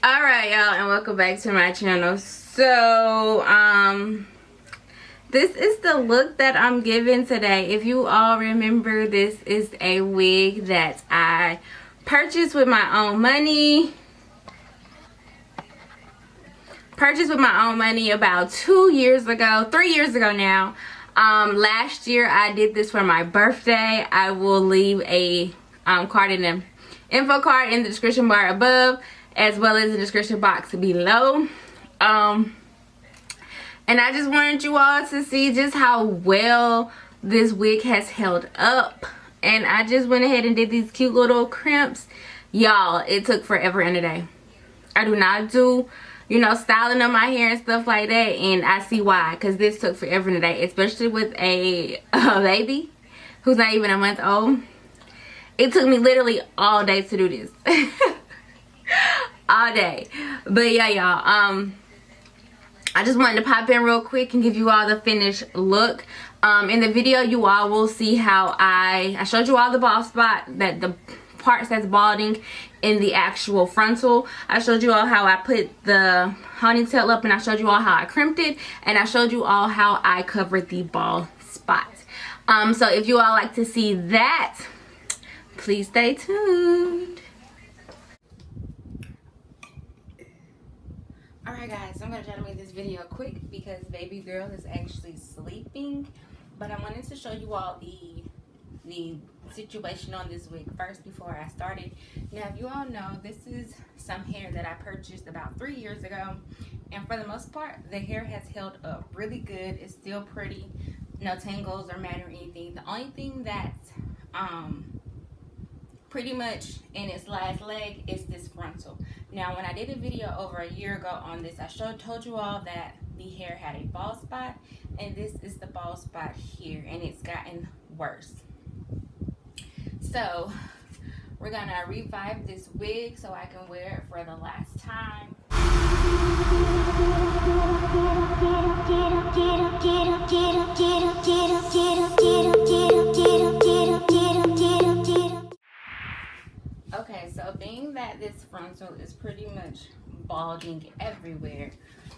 Alright, y'all, and welcome back to my channel. So this is the look that I'm giving today. If you all remember, this is a wig that I purchased with my own money. About 2 years ago, 3 years ago now. Last year I did this for my birthday. I will leave a card in the info card in the description bar above, as well as the description box below. And I just wanted you all to see just how well this wig has held up. And I just went ahead and did these cute little crimps. Y'all, it took forever and a day. I do not do, you know, styling of my hair and stuff like that, and I see why, because this took forever and a day, especially with a baby who's not even a month old. It took me literally all day to do this. All day. But yeah, y'all, I just wanted to pop in real quick and give you all the finished look. In the video, you all will see how I showed you all the bald spot, that the parts that's balding in the actual frontal. I showed you all how I put the ponytail up, and I showed you all how I crimped it, and I showed you all how I covered the bald spot. So if you all like to see that, please stay tuned. Alright guys, I'm going to try to make this video quick because baby girl is actually sleeping. But I wanted to show you all the situation on this wig first before I started. Now, if you all know, this is some hair that I purchased about 3 years ago. And for the most part, the hair has held up really good. It's still pretty. No tangles or matting or anything. The only thing that's pretty much in its last leg is this frontal. Now, when I did a video over a year ago on this, I told you all that the hair had a bald spot, and this is the bald spot here, and it's gotten worse. So we're gonna revive this wig so I can wear it for the last time. Okay, so being that this frontal is pretty much balding everywhere,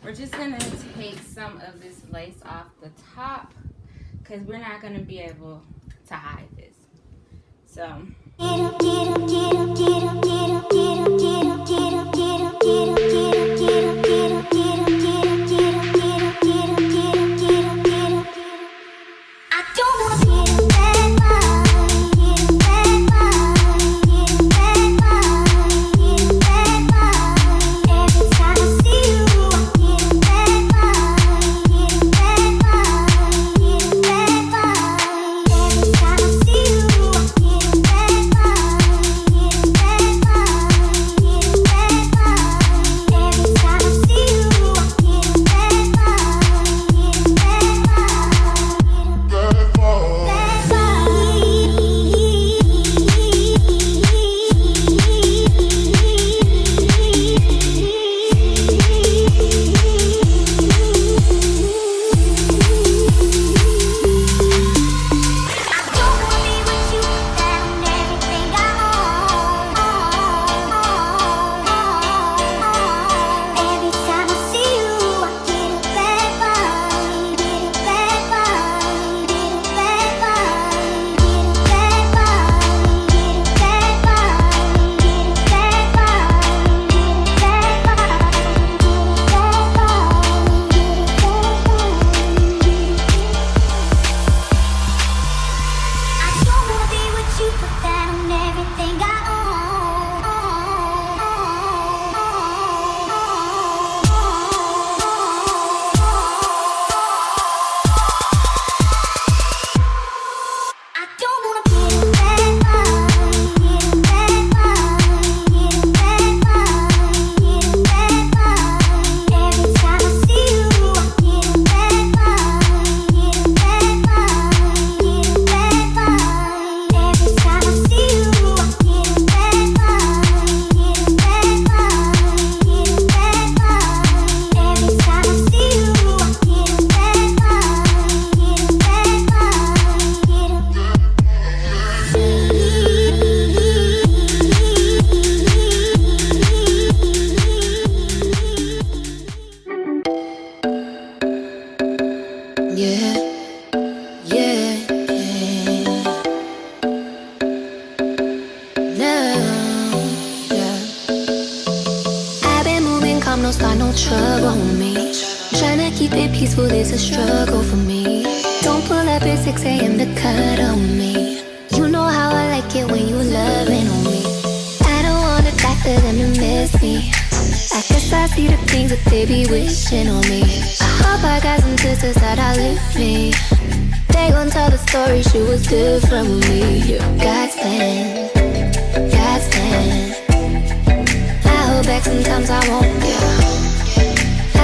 we're just gonna take some of this lace off the top because we're not gonna be able to hide this. So don't start no trouble with me. Tryna keep it peaceful is a struggle for me. Don't pull up at 6 a.m. to cut on me. You know how I like it when you loving on me. I don't wanna die for them to miss me. I guess I see the things that they be wishing on me. I hope I got some sisters that outlive me. They gon' tell the story, she was different with me. God's plan, God's plan. I hold back sometimes I won't, yeah.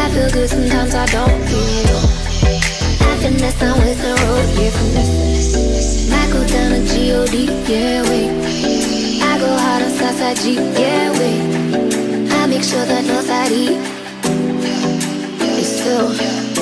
I feel good sometimes I don't, yeah. I finesse down with the road, yeah, finesse. I go down to G.O.D, yeah, wait. I go hard on Southside G, yeah, wait. I make sure that Northside E is still